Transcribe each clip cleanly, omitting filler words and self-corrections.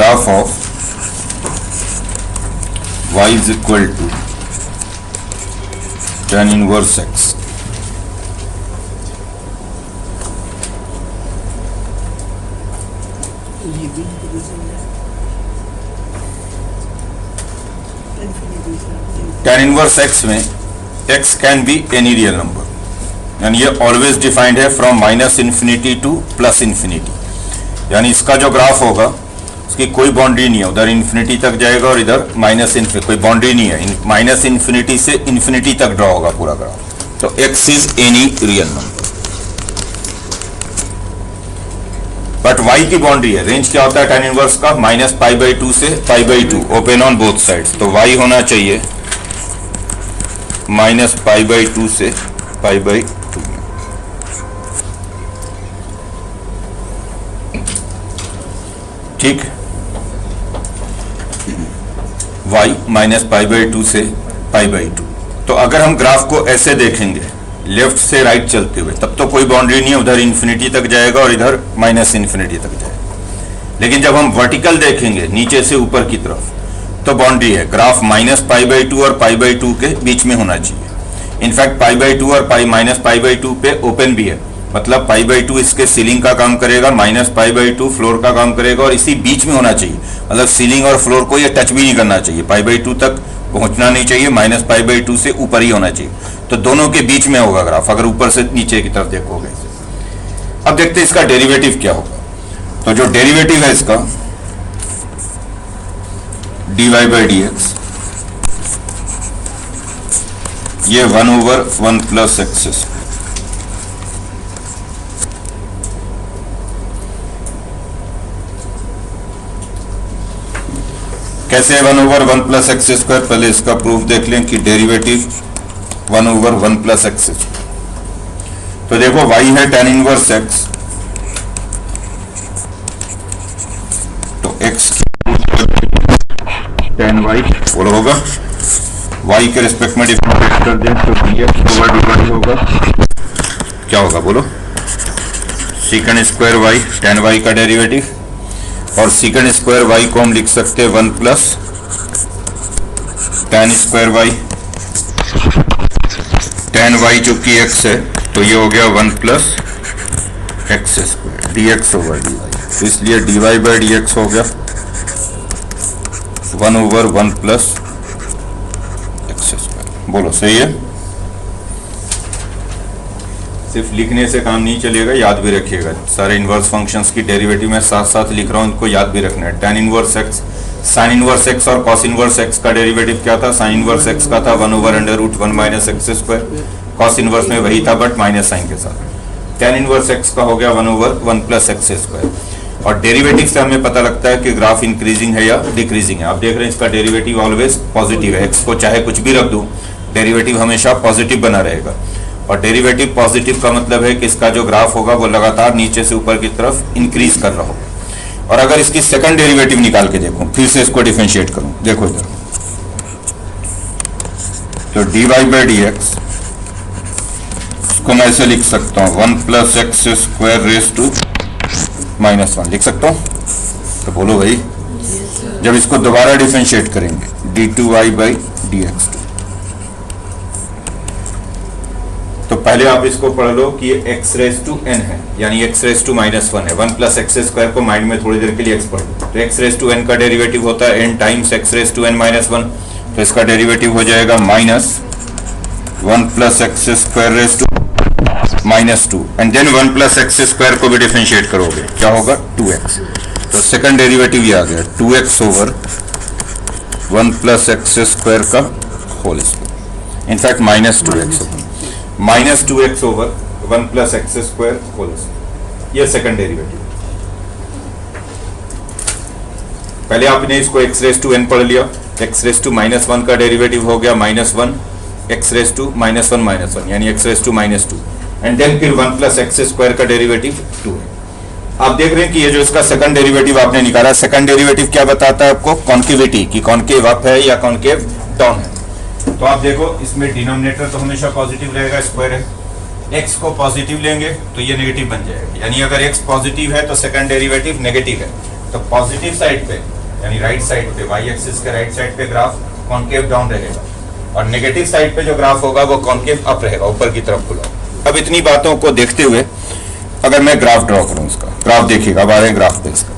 graph of y is equal to tan inverse x. tan inverse x में x can be any real number, यानी ये always defined है from minus infinity two plus infinity, यानी इसका जो graph होगा उसकी कोई बाउंड्री नहीं है, उधर इन्फिनिटी तक जाएगा और इधर माइनस इन्फिनिटी, कोई बाउंड्री नहीं है, माइनस इन्फिनिटी से इन्फिनिटी तक ड्रॉ होगा पूरा ग्राफ। तो x is any real number, but y की बाउंड्री है, रेंज क्या होता है tan इनवर्स का, माइनस पाई बाई 2 से पाई by 2, open on both sides, तो y होना चाहिए माइनस पाई बाई 2 से पाई बाई 2 में। ठीक, y माइनस पाई बाई 2 से पाई बाई 2। तो अगर हम ग्राफ को ऐसे देखेंगे लेफ्ट से राइट चलते हुए, तब तो कोई बाउंड्री नहीं है, उधर इन्फिनिटी तक जाएगा और इधर माइनस इन्फिनिटी तक जाएगा। लेकिन जब हम वर्टिकल देखेंगे नीचे से ऊपर की तरफ, तो बाउंड्री है, ग्राफ माइनस पाई बाई 2 और पाई बाई 2 के बीच में होना चाहिए। इनफैक्ट पाई बाई 2 और पाई माइनस पाई बाई 2 पे ओपन भी है, मतलब पाई बाई 2 इसके सीलिंग का काम करेगा, माइनस पाई बाई 2 फ्लोर का काम करेगा, और इसी बीच में होना चाहिए, मतलब सीलिंग और फ्लोर को ये टच भी नहीं करना चाहिए, पाई बाई 2 तक पहुंचना नहीं चाहिए, माइनस पाई बाई 2 से ऊपर ही होना चाहिए। तो दोनों के बीच में होगा ग्राफ, अगर ऊपर से नीचे की तरफ देखोगे। अब देखते हैं इसका डेरिवेटिव क्या होगा। तो जो डेरिवेटिव है इसका dy बाई डी एक्स, ये 1/1 प्लस एक्स, कैसे 1/1 प्लस एक्स स्क्वायर, पहले इसका प्रूफ देख लें कि डेरिवेटिव 1/1 प्लस एक्स। तो देखो y है tan इनवर्स x, तो x tan y बोलो होगा, y के रिस्पेक्ट में डिफरेंशिएट कर दें तो dx ओवर dy होगा, क्या होगा बोलो, secant square y tan y का डेरिवेटिव, और सीकंड स्क्वायर y को हम लिख सकते हैं 1 plus tan square y, tan y जो कि x है, तो ये हो गया 1 plus x square dx over dy, तो इसलिए dy बाई dx हो गया 1/1 प्लस एक्स स्क्वायर। बोलो सही है। सिर्फ लिखने से काम नहीं चलेगा, याद भी रखिएगा, सारे इनवर्स फंक्शंस की डेरिवेटिव में साथ साथ लिख रहा हूँ, इनको याद भी रखना है। tan inverse x, sine inverse x और cos इनवर्स x का डेरिवेटिव क्या था, साइन इनवर्स x का था 1/√1 minus x square, cos inverse में वही था बट माइनस साइन के साथ। tan इनवर्स x का हो गया 1/1 प्लस एक्स स्क्वायर, और डेरिवेटिव से हमें पता लगता है कि ग्राफ इंक्रीजिंग है या डिक्रीजिंग है। आप देख रहे हैं इसका डेरिवेटिव ऑलवेज पॉजिटिव है, x को चाहे कुछ भी रख दूं, डेरिवेटिव हमेशा पॉजिटिव बना रहेगा, और डेरिवेटिव पॉजिटिव का मतलब है कि इसका जो ग्राफ होगा वो लगातार नीचे से ऊपर की तरफ इंक्रीज कर रहा होगा। और अगर इसकी सेकंड डेरिवेटिव निकाल के देखो, फिर से इसको डिफरेंशिएट करूं, देखो इधर, तो dy बाई डी एक्स, इसको मैं ऐसे लिख सकता हूं 1 plus x square raise to -1 लिख सकता हूं। तो बोलो भाई, जब इसको दोबारा डिफरेंशिएट करेंगे d2y बाई डी एक्स, तो पहले आप इसको पढ़ लो कि ये x रेज टू n है, यानी x रेज टू -1 है। 1 प्लस एक्स स्क्वायर को माइंड में थोड़ी देर के लिए x पढ़ लो, तो x रेज टू n का डेरिवेटिव होता है n times x raise to n -1, तो इसका डेरिवेटिव हो जाएगा -1 plus x square raise to -2, and then 1 plus x square को भी डिफरेंशिएट करोगे, क्या होगा 2x। तो सेकंड डेरिवेटिव ये आ गया 2x over 1 plus x square का होल स्क्वायर, इनफैक्ट -2x होगा, -2x over 1 plus x square whole square, ये सेकंड डेरिवेटिव। पहले आपने इसको x रेज टू n पढ़ लिया, x रेज टू -1 का डेरिवेटिव हो गया -1 x रेज टू -1 यानी x raise to -2, and then फिर 1 प्लस एक्स स्क्वायर का डेरिवेटिव 2 है। आप देख रहे हैं कि ये जो इसका सेकंड डेरिवेटिव आपने निकाला, सेकंड डेरिवेटिव क्या बताता है आपको, कॉन्केविटी, कि कॉन्केव अप है या कॉन्केव डाउन है। तो आप देखो इसमें डिनोमिनेटर तो हमेशा पॉजिटिव रहेगा, स्क्वायर है, x को पॉजिटिव लेंगे तो ये नेगेटिव बन जाएगा, यानी अगर x पॉजिटिव है तो सेकंड डेरिवेटिव नेगेटिव है, तो पॉजिटिव साइड पे यानी राइट साइड पे वाई एक्सिस के राइट साइड पे ग्राफ कॉन्केव डाउन रहेगा और नेगेटिव साइड पे जो ग्राफ होगा वो कॉन्केव अप रहेगा, ऊपर की तरफ खुला। अब इतनी बातों को देखते हुए अगर मैं ग्राफ ड्रॉ करूं, इसका ग्राफ देखिएगा, अब आ रहे हैं ग्राफ पे इसका।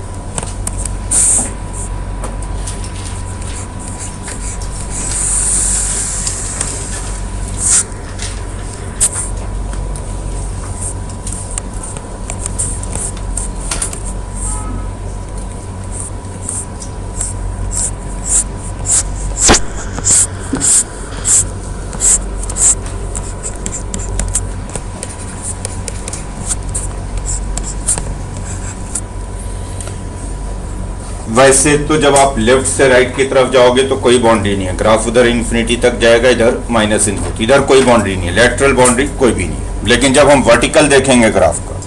वैसे तो जब आप लेफ्ट से राइट की तरफ जाओगे तो कोई बाउंड्री नहीं है, ग्राफ उधर इन्फिनिटी तक जाएगा, इधर माइनस इन्फिनिटी, इधर कोई बाउंड्री नहीं है, लेटरल बाउंड्री कोई भी नहीं है। लेकिन जब हम वर्टिकल देखेंगे ग्राफ का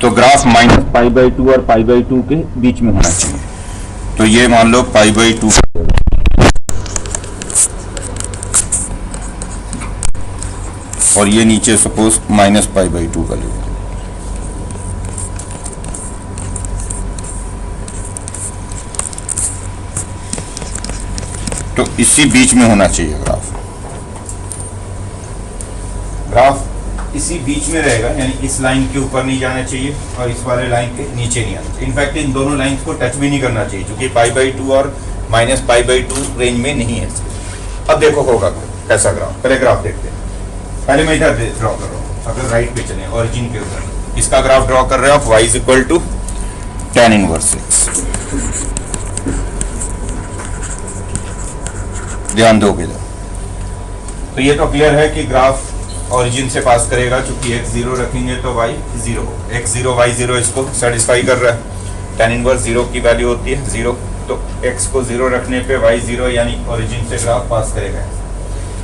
तो ग्राफ -π/2 और π/2 के बीच में होना चाहिए। तो ये मान लो π/2 और ये नीचे सपोज -π/2 का लेंगे। तो इसी बीच में होना चाहिए ग्राफ। ग्राफ इसी बीच में रहेगा, यानी इस लाइन के ऊपर नहीं जाना चाहिए और इस वाले लाइन के नीचे नहीं आना चाहिए। इनफैक्ट इन दोनों लाइंस को टच भी नहीं करना चाहिए क्योंकि π/2 और -π/2 रेंज में नहीं है। अब देखो होगा कैसा ग्राफ, पहले ग्राफ देखते हैं। पहले मैं इधर ड्रॉ कर रहा हूँ, अगर राइट पे चले ओरिजिन के ऊपर इसका ग्राफ ड्रॉ कर रहे हो आप, y = tan इनवर्स x। ध्यान दोगे तो ये तो क्लियर है कि ग्राफ ओरिजिन से पास करेगा, चूंकि x 0 रखेंगे तो y 0, x0 y0 इसको सेटिस्फाई कर रहा है। tan इनवर्स 0 की वैल्यू होती है 0, तो x को 0 रखने पे y 0 यानी ओरिजिन से ग्राफ पास करेगा।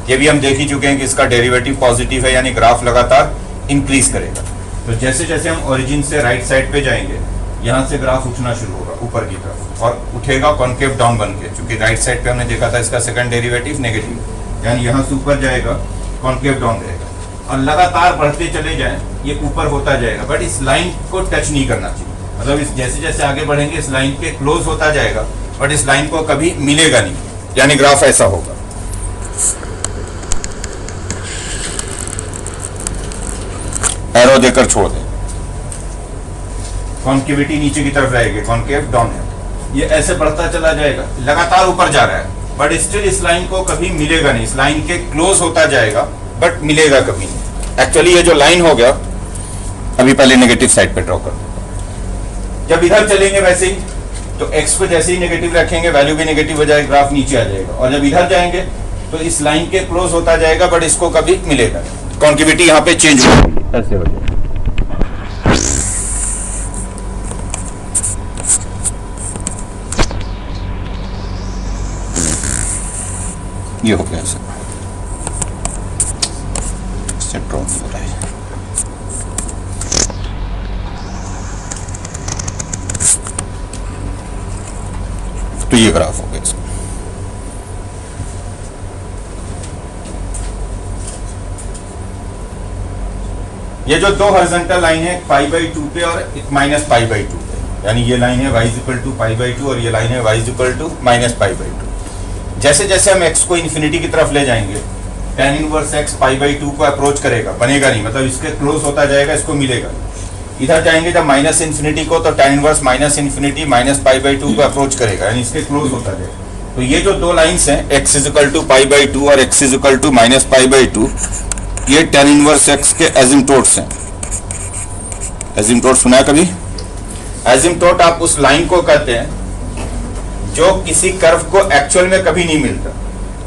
ये भी हम देख ही चुके हैं कि इसका डेरिवेटिव पॉजिटिव है, यानी ग्राफ लगातार इंक्रीज करेगा। तो जैसे जैसे हम ओरिजिन से राइट साइड पे जाएंगे यहाँ से ग्राफ उठना शुरू होगा ऊपर की तरफ और उठेगा कॉन्केव डाउन बन के, क्योंकि राइट साइड पे हमने देखा था इसका सेकंड डेरिवेटिव नेगेटिव, यानी यहाँ से ऊपर जाएगा कॉन्केव डाउन रहेगा और लगातार बढ़ते चले जाएं, ये ऊपर होता जाएगा। बट इस लाइन को टच नहीं करना चाहिए, मतलब इस जैसे जैसे आगे बढ़ेंगे इस लाइन के क्लोज होता जाएगा, बट इस लाइन को कभी मिलेगा नहीं, यानी ग्राफ ऐसा होगा। एरो देकर छोड़ दें, कॉन्केविटी नीचे की तरफ रहेगी, कॉन्केव डाउन है, ये ऐसे बढ़ता चला जाएगा, लगातार ऊपर जा रहा है, बट स्टिल इस लाइन को कभी मिलेगा नहीं, इस लाइन के क्लोज होता जाएगा बट मिलेगा कभी नहीं। एक्चुअली ये जो लाइन हो गया, अभी पहले नेगेटिव साइड पे ड्रॉ कर दो। जब इधर चलेंगे वैसे ही तो x को जैसे ही नेगेटिव रखेंगे वैल्यू भी नेगेटिव हो जाएगा, ग्राफ नीचे आ जाएगा, और जब इधर जाएंगे तो इस लाइन के क्लोज होता जाएगा बट इसको कभी मिलेगा नहीं, कॉन्केविटी यहाँ पे चेंज हो जाएगी, ऐसे हो जाएगा। ये हो गया सर, इससे ड्रॉ हो रहा है। तो ये ग्राफ हो गया सर। ये जो दो हॉरिजॉन्टल लाइन है π/2 पे और -π/2 पे, यानी ये लाइन है y = π/2 और ये लाइन है y = -π/2। जैसे जैसे हम x को इन्फिनिटी की तरफ ले जाएंगे tan इनवर्स x π/2 को अप्रोच करेगा, बनेगा नहीं, मतलब इसके क्लोज होता जाएगा, इसको मिलेगा। इधर जाएंगे जब -∞ को तो tan इनवर्स -∞ -π/2 को अप्रोच करेगा, यानी इसके क्लोज होता जाएगा। तो ये जो दो लाइंस हैं x = π/2 और x = -π/2, ये tan इनवर्स x के एसिम्प्टोट्स हैं। एसिम्प्टोट सुना है कभी? एसिम्प्टोट आप उस लाइन को कहते हैं जो किसी कर्व को एक्चुअल में कभी नहीं मिलता,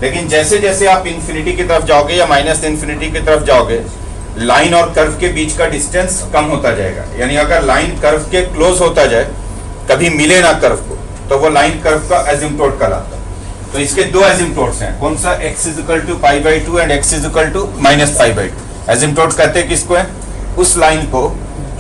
लेकिन जैसे जैसे आप इन्फिनिटी की तरफ जाओगे या -∞ की तरफ जाओगे, लाइन और कर्व के बीच का डिस्टेंस कम होता जाएगा। यानी अगर लाइन कर्व के क्लोज होता जाए, कभी मिले ना कर्व को, तो वो लाइन कर्व का एसिम्प्टोट कहलाता है। तो इसके दो एसिम्प्टोट्स हैं, कौन सा? x = π/2 and x = -π/2। एसिम्प्टोट कहते हैं किसको है? उस लाइन को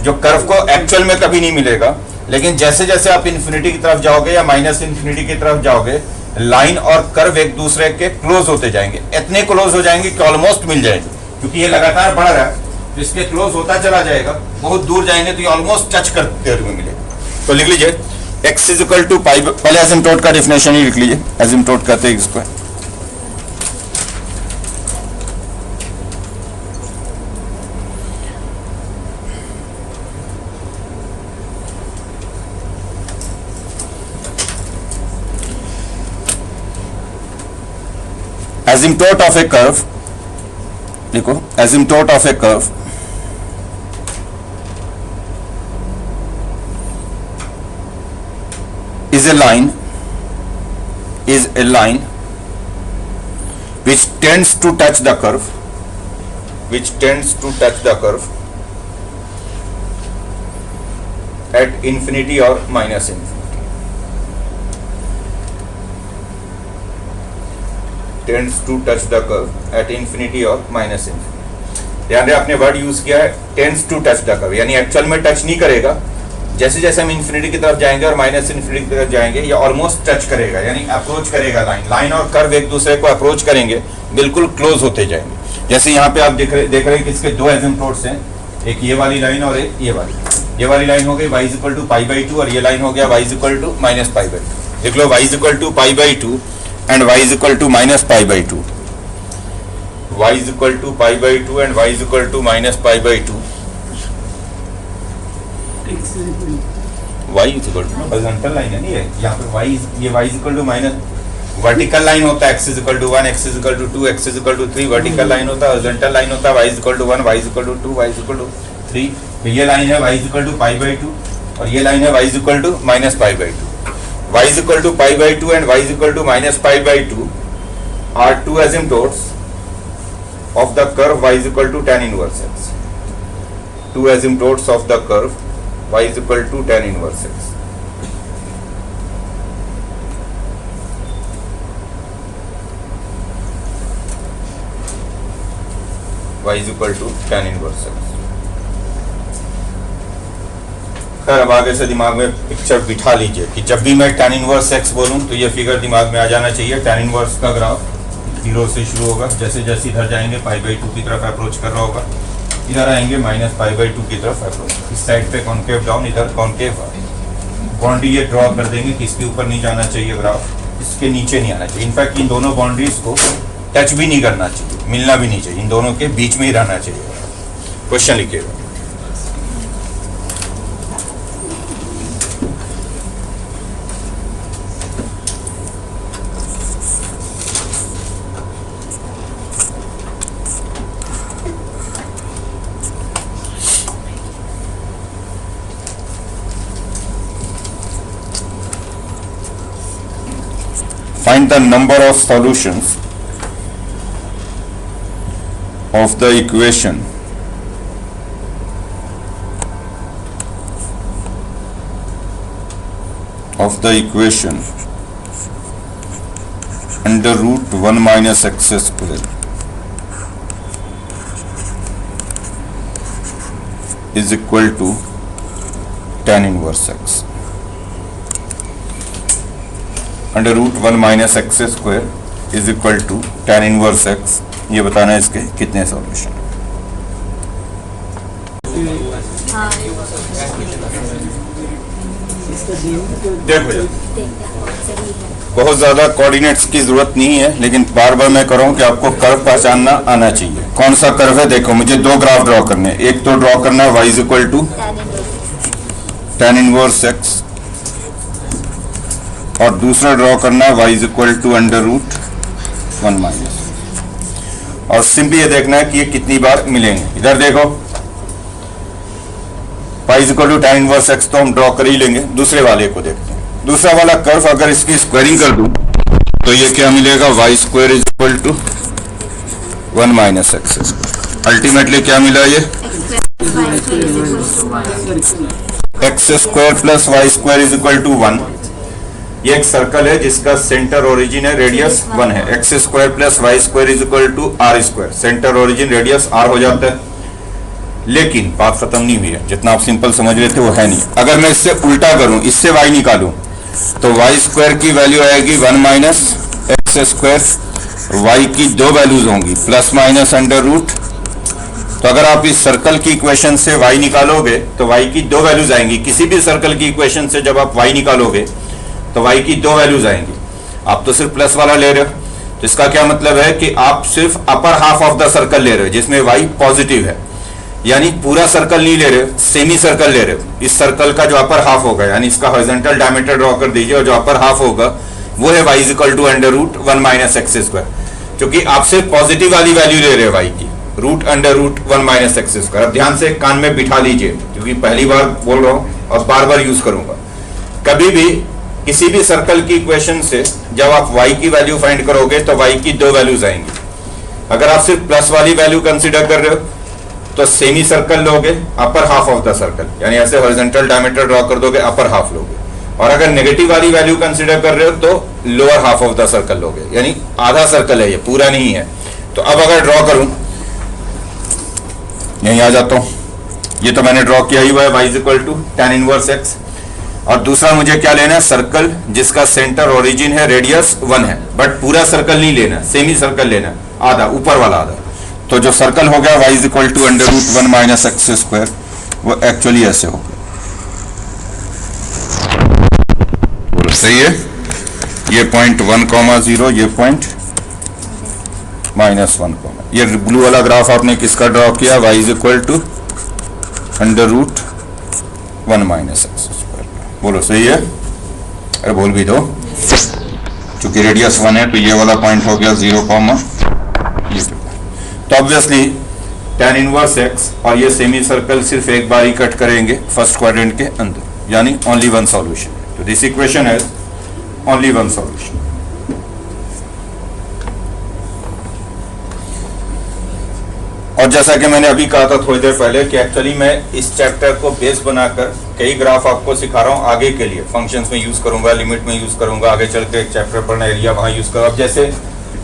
जो कर्व को एक्चुअल में कभी नहीं मिलेगा, लेकिन जैसे जैसे आप इन्फिनिटी की तरफ जाओगे या -∞ की तरफ जाओगे, लाइन और कर्व एक दूसरे के क्लोज होते जाएंगे, इतने क्लोज हो जाएंगे कि ऑलमोस्ट मिल जाएंगे, क्योंकि ये लगातार बढ़ रहा है तो इसके क्लोज होता चला जाएगा। बहुत दूर जाएंगे तो ये ऑलमोस्ट टच करते हुए मिलेगा। तो लिख लीजिए x इज इक्वल टू पाई, पहले एसिम्प्टोट का डेफिनेशन ही लिख लीजिए, एसिम्प्टोट कहते हैं इसको, asymptote of a curve, देखो asymptote of a curve is a line which tends to touch the curve, at infinity or minus infinity. Tends to touch the curve at infinity or minus infinity. ध्यान रहे आपने word use किया है tends to touch the curve, यानी actual में touch नहीं करेगा, जैसे जैसे हम इन्फिनिटी की तरफ जाएंगे और माइनस इन्फिनिटी की तरफ जाएंगे या ऑलमोस्ट टच करेगा, यानी अप्रोच करेगा, लाइन और कर्व एक दूसरे को अप्रोच करेंगे, बिल्कुल क्लोज होते जाएंगे। जैसे यहाँ पे आप देख रहे हैं कि इसके दो एसिम्प्टोट्स हैं, एक ये वाली लाइन और एक ये वाली लाइन हो गई y equal to pi by 2 और ये लाइन हो गया y equal to minus pi by 2। देख लो y equal to pi by 2 and y is equal to minus pi by 2, y is equal to pi by 2 and y is equal to minus pi by 2, y is equal to horizontal line है नहीं है, यहाँ पे ये y is equal to minus vertical line होता है, x is equal to 1, x is equal to 2, x is equal to 3, vertical line होता है, horizontal लाइन होता है, y is equal to 1, y is equal to 2, y is equal to 3, तो ये line है y is equal to pi by 2 और ये line है y is equal to minus pi by 2। y is equal to pi by 2 and y is equal to minus pi by 2 are two asymptotes of the curve y is equal to tan inverse x. Two asymptotes of the curve y is equal to tan inverse x. Y is equal to tan inverse x. खैर अब आगे से दिमाग में picture बिठा लीजिए कि जब भी मैं tan इनवर्स x बोलूं तो ये फिगर दिमाग में आ जाना चाहिए। tan इनवर्स का ग्राफ 0 से शुरू होगा, जैसे जैसे इधर जाएंगे पाई बाई 2 की तरफ अप्रोच कर रहा होगा, इधर आएंगे माइनस पाई बाई 2 की तरफ अप्रोच, इस साइड पे कॉन्केव डाउन, इधर कॉन्केव बाउंड्री ये ड्रॉ कर देंगे कि इसके ऊपर नहीं जाना चाहिए ग्राफ, इसके नीचे नहीं आना चाहिए, इनफैक्ट इन दोनों बाउंड्रीज को टच भी नहीं करना चाहिए, मिलना भी नहीं चाहिए, इन दोनों के बीच में ही रहना चाहिए। क्वेश्चन लिखिएगा। Find the number of solutions of the equation under root 1 minus x square is equal to tan inverse x. Under root 1 minus x square is equal to tan inverse x, ये बताना है इसके कितने solution. देखो बहुत ज्यादा coordinates की जरूरत नहीं है, लेकिन बार बार मैं कह रहा हूं कि आपको कर्व पहचानना आना चाहिए। कौन सा कर्व है? देखो मुझे दो ग्राफ ड्रॉ करने हैं, एक तो ड्रॉ करना है y is equal to tan inverse x और दूसरा ड्रॉ करना है y is equal to under root 1 minus, और सिंपली ये देखना है कि ये कितनी बार मिलेंगे। इधर देखो y is equal to tan inverse x तो हम ड्रॉ कर ही लेंगे, दूसरे वाले को देखते हैं। दूसरा वाला कर्व अगर इसकी स्क्वायरिंग कर दूं तो ये क्या मिलेगा? y square is equal to 1 minus x square. Ultimately क्या मिला? ये x square plus y square is equal to 1। ये एक सर्कल है जिसका सेंटर ओरिजिन है, रेडियस 1 है। X square plus y square is equal to R square, centre origin radius R हो जाता है। लेकिन बात खत्म नहीं हुई है, जितना आप सिंपल समझ रहे थे वो है नहीं। अगर मैं इससे उल्टा करूं, इससे वाई निकालूं तो वाई स्क्वायर की वैल्यू आएगी 1 माइनस एक्स स्क्वायर, वाई की दो वैल्यूज होंगी प्लस माइनस अंडर रूट तो अगर आप इस सर्कल की इक्वेशन से y निकालोगे तो y की दो वैल्यूज आएंगी। किसी भी सर्कल की इक्वेशन से जब आप y निकालोगे तो y की दो वैल्यूज आएंगी। आप तो सिर्फ प्लस वाला ले रहे हो, तो इसका क्या मतलब है कि आप सिर्फ upper half of the circle ले रहे हो जिसमें y पॉजिटिव है, यानी पूरा सर्कल नहीं ले रहे हो, सेमी सर्कल ले रहे हो। इस सर्कल का जो अपर हाफ होगा, यानी इसका हॉरिजॉन्टल डायमीटर ड्रॉ कर दीजिए, और जो अपर हाफ होगा वो है y equal to under root 1 minus x square, क्योंकि आप सिर्फ पॉजिटिव वाली वैल्यू ले रहे हो y की, root under root 1 minus x square. अब ध्यान से कान में बिठा लीजिए, क्योंकि पहली बार बोल रहा हूं और बार बार यूज करूंगा। कभी भी किसी भी सर्कल की इक्वेशन से जब आप y की वैल्यू फाइंड करोगे तो y की दो वैल्यूज आएंगी। अगर आप सिर्फ प्लस वाली वैल्यू कंसीडर कर रहे हो तो सेमी सर्कल लोगे, upper half of the circle, यानी ऐसे हॉरिजॉन्टल डायमीटर ड्रॉ कर दोगे, अपर हाफ लोगे। और अगर नेगेटिव वाली वैल्यू कंसीडर कर रहे हो तो lower half of the circle लोगे, यानी आधा सर्कल है, ये पूरा नहीं है। तो अब अगर ड्रॉ करूं, यहीं आ जाता हूं, ये तो मैंने ड्रॉ किया ही हुआ है y equal to tan inverse x। और दूसरा मुझे क्या लेना है, सर्कल जिसका सेंटर ओरिजिन है, रेडियस 1 है, बट पूरा सर्कल नहीं लेना, सेमी सर्कल लेना, आधा, ऊपर वाला आधा। तो जो सर्कल हो गया y equal to under root 1 minus x square, वो एक्चुअली ऐसे हो गया। सही है, ये पॉइंट 1,0, ये पॉइंट -1, ये ब्लू वाला ग्राफ आपने किसका ड्रॉ किया, y equal to under root 1 minus x square. बोलो सही है, अरे बोल भी दो, चूंकि रेडियस 1 है तो ये वाला पॉइंट हो गया 0, तो ऑब्वियसली tan इनवर्स x और ये सेमी सर्कल सिर्फ एक बार ही कट करेंगे फर्स्ट क्वाड्रेंट के अंदर, यानी ओनली वन सॉल्यूशन। तो this equation has only one solution. और जैसा कि मैंने अभी कहा था थोड़ी देर पहले कि एक्चुअली मैं इस चैप्टर को बेस बनाकर कई ग्राफ आपको सिखा रहा हूँ आगे के लिए, फंक्शंस में यूज करूंगा, लिमिट में यूज करूंगा, आगे चल के एक चैप्टर पढ़ना एरिया वहां यूज करूँ। अब जैसे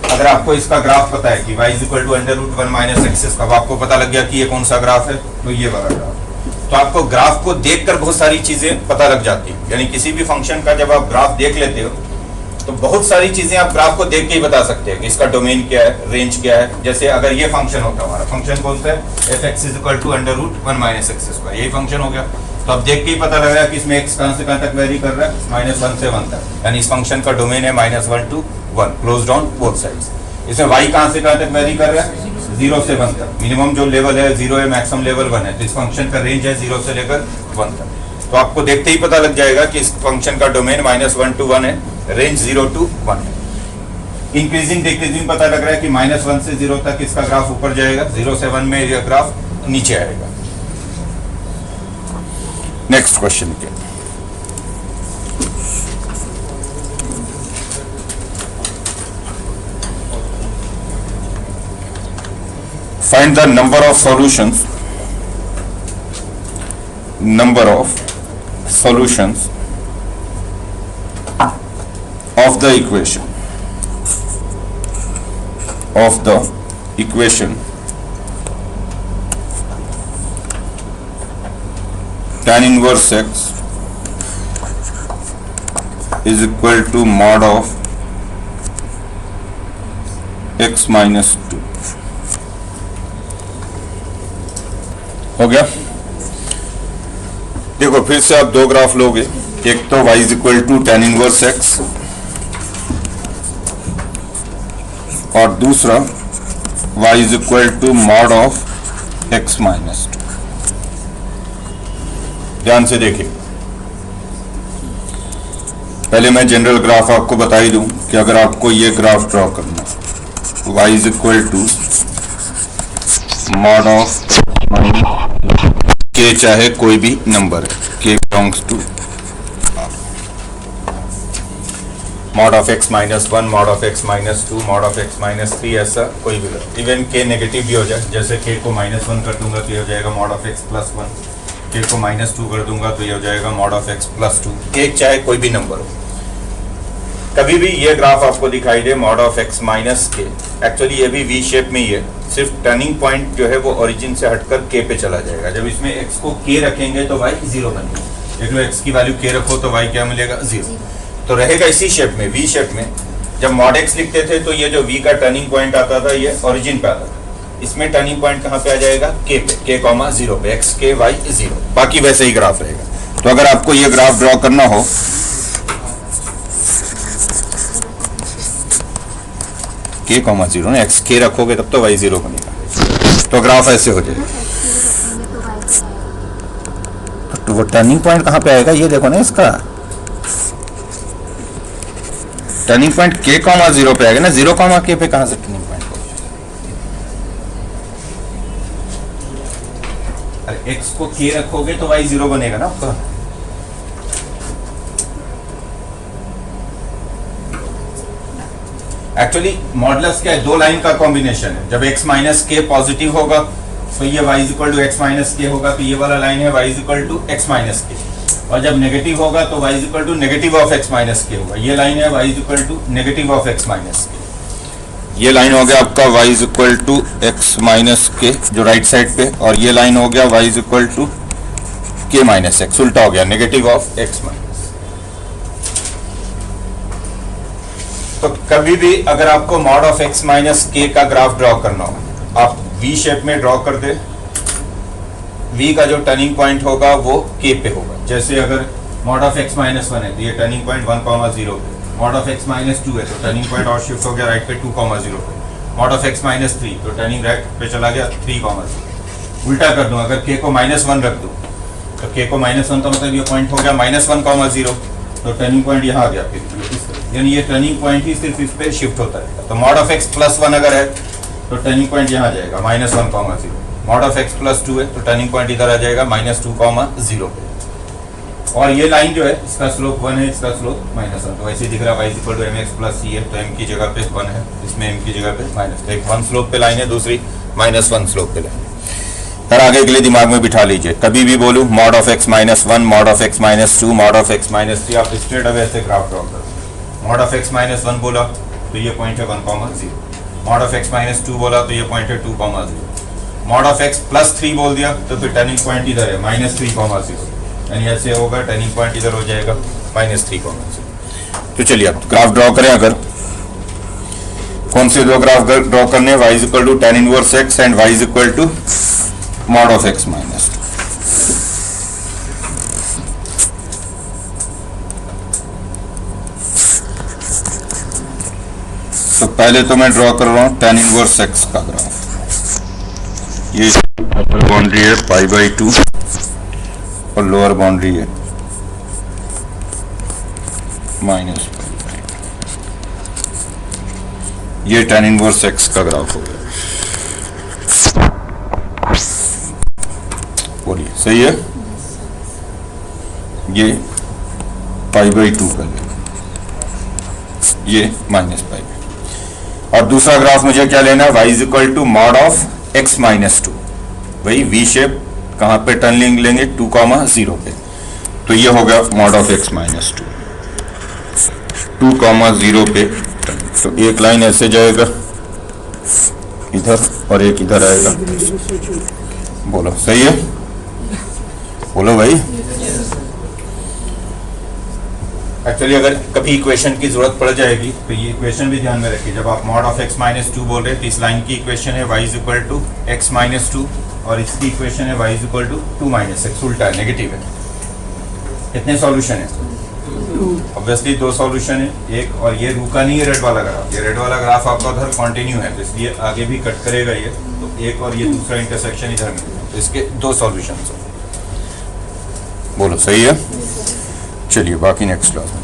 अगर आपको इसका ग्राफ पता है कि y equal to under root 1 minus x, अब आपको पता लग गया कि ये कौन सा ग्राफ है, तो ये वाला ग्राफ। तो आपको ग्राफ को देखकर बहुत सारी चीजें पता लग जाती है, यानी किसी भी फंक्शन का जब आप ग्राफ देख लेते हो तो बहुत सारी चीजें आप ग्राफ को देख के ही बता सकते हैं कि इसका डोमेन क्या है, रेंज क्या है। जैसे अगर ये फंक्शन होता है, हमारा फंक्शन कौन सा है, f(x) equal to under root 1 minus x square, यही फंक्शन हो गया। तो अब देख के ही पता लग रहा है कि इसमें x कहां से कहां तक वेरी कर रहा है, -1 से 1 तक, यानी इस फंक्शन का डोमेन है -1 to 1, closed on both sides. इसमें y कहां से कहां तक वेरी कर रहा है, 0 से 1 तक, मिनिमम जो लेवल है 0 है, मैक्सिमम लेवल 1 है, तो इस फंक्शन का रेंज है 0 से लेकर 1 तक। तो आपको देखते ही पता लग जाएगा कि इस फंक्शन का डोमेन -1 to 1 है, रेंज 0 to 1 है। इंक्रीजिंग डिक्रीजिंग पता लग रहा है कि -1 से 0 तक इसका ग्राफ ऊपर जाएगा, 0 से 1 में यह ग्राफ नीचे आएगा। नेक्स्ट क्वेश्चन के find the number of solutions of the equation tan inverse x is equal to mod of x minus 2। हो गया। देखो फिर से आप दो ग्राफ लोगे, एक तो y equal to tan inverse x और दूसरा y equal to mod of x minus 2। ध्यान से देखिए, पहले मैं जनरल ग्राफ आपको बता ही दूं कि अगर आपको ये ग्राफ ड्रॉ करना है, y equal to mod of k चाहे कोई भी नंबर है, k belongs to mod of x minus 1, mod of x minus 2, mod of x minus 3, ऐसा कोई भी, इवन k नेगेटिव भी हो जाए, जैसे k को -1 कर दूंगा तो ये हो जाएगा mod of x plus 1, k को -2 कर दूंगा तो ये हो जाएगा mod of x plus 2, k चाहे कोई भी नंबर हो। कभी भी ये ग्राफ आपको दिखाई दे mod of x minus k, actually ये भी वी शेप में ही है, सिर्फ टर्निंग पॉइंट जो है वो ओरिजिन से हटकर k पे चला जाएगा। जब इसमें x को k रखेंगे तो y 0 बनेगा, देख लो x की वैल्यू k रखो तो y क्या मिलेगा, 0। तो रहेगा इसी शेप में, वी शेप में। जब मॉड x लिखते थे तो ये जो v का टर्निंग पॉइंट आता था ये ओरिजिन पे आता था, इसमें टर्निंग पॉइंट कहाँ पे आ जाएगा, के पे, के कॉमा 0 पे, एक्स के वाई 0, बाकी वैसे ही ग्राफ रहेगा। तो अगर आपको ये ग्राफ ड्रॉ करना हो के कॉमा 0 ना, एक्स के रखोगे तब तो वाई 0 बनेगा, तो ग्राफ ऐसे हो जाएगा। तो वो टर्निंग पॉइंट कहाँ पे आएगा, ये देखो ना, इसका टर्निंग पॉइंट के कॉमा 0 पे आएगा ना, 0 कॉमा के पे कहाँ से टर्निंग पॉइंट होगा? अरे एक्स को के रखोगे तो वाई 0 बनेगा ना आपका। एक्चुअली मॉडुलस क्या है, दो लाइन का कॉम्बिनेशन है। जब x माइनस के पॉजिटिव होगा तो ये y equal to x minus k होगा, तो ये वाला लाइन है y equal to x minus k, और जब नेगेटिव होगा तो y equal to negative of x minus k होगा। ये लाइन है y equal to negative of x minus k. ये लाइन हो गया आपका y equal to x minus k जो राइट साइड पे, और ये लाइन हो गया y इक्वल टू के माइनस एक्स, उल्टा हो गया, नेगेटिव ऑफ एक्स माइनस। तो कभी भी अगर आपको मॉड ऑफ एक्स माइनस के का ग्राफ ड्रॉ करना हो, आप वी शेप में ड्रॉ कर दे। वी का जो टर्निंग पॉइंट होगा वो के पे होगा। जैसे अगर मॉड ऑफ एक्स माइनस 1 है तो ये टर्निंग पॉइंट 1,0 पे, मॉड ऑफ एक्स माइनस 2 है तो टर्निंग पॉइंट और शिफ्ट हो गया राइट पे 2,0 पे, मॉड ऑफ एक्स माइनस 3 तो टर्निंग राइट पे चला गया 3,0। उल्टा कर दूं, अगर के को -1 रख दूं तो के को -1 तो मतलब ये पॉइंट हो गया -1,0, तो टर्निंग पॉइंट यहाँ आ गया फिर, यानी ये टर्निंग पॉइंट ही सिर्फ इस पे शिफ्ट होता है। तो मॉड ऑफ एक्स प्लस 1 अगर है तो टर्निंग पॉइंट यहाँ आ जाएगा -1,0, मॉड ऑफ एक्स प्लस 2 है तो टर्निंग पॉइंट इधर आ जाएगा -2,0 पे। और ये लाइन जो है इसका स्लोप 1 है, इसका स्लोप -1, तो ऐसे दिख रहा है y equal to mx plus c है, तो m की जगह पे 1 है, इसमें m की जगह पे माइनस, तो एक 1 स्लोप पे लाइन है, दूसरी -1 स्लोप पे लाइन है। सर आगे के लिए दिमाग में बिठा लीजिए, कभी भी बोलूँ mod of x -1, mod of x -2, mod of x -3, आप स्ट्रेट अवे ऐसे ग्राफ ड्रॉ करो। मॉड ऑफ एक्स -1 बोला तो ये पॉइंट है 1,0, मॉड ऑफ एक्स -2 बोला तो ये पॉइंट है 2,0, मॉड ऑफ एक्स प्लस 3 बोल दिया तो फिर टर्निंग पॉइंट इधर है -3,0, यानी ऐसे होगा, टर्निंग पॉइंट इधर हो जाएगा -3,0। तो चलिए अब ग्राफ ड्रॉ करें। अगर कौन से दो ग्राफ ड्रॉ करने हैं, y equal to tan inverse x and y equal to mod of x minus 2। तो पहले तो मैं ड्रॉ कर रहा हूं tan इनवर्स x का ग्राफ। ये अपर बाउंड्री है π/2 और लोअर बाउंड्री है -π। ये tan इनवर्स x का ग्राफ हो गया। बोलिए सही है। ये π/2 कर लेंगे, ये -π। और दूसरा ग्राफ मुझे क्या लेना है, y equal to mod of x -2, वही v शेप, कहाँ पे टर्निंग लेंगे 2,0 पे, तो ये हो गया मॉड ऑफ x -2, 2,0 पे। तो एक लाइन ऐसे जाएगा इधर और एक इधर आएगा। बोलो सही है, बोलो भाई। एक्चुअली अगर कभी इक्वेशन की जरूरत पड़ जाएगी तो ये इक्वेशन भी ध्यान में रखिए। जब आप मॉड ऑफ x -2 बोल रहे हैं तो इस लाइन की इक्वेशन है y इक्वल टू x -2 और इसकी इक्वेशन है y इक्वल टू 2 - x, उल्टा है, नेगेटिव है। कितने सॉल्यूशन है? ऑब्वियसली 2 सॉल्यूशन है, एक और ये रुका नहीं है रेड वाला ग्राफ, ये रेड वाला ग्राफ आपका उधर कंटिन्यू है, तो इसलिए आगे भी कट करेगा ये, तो एक और ये दूसरा इंटरसेक्शन इधर में, तो इसके 2 सॉल्यूशन। बोलो सही है। चलिए बाकी नेक्स्ट क्लास में।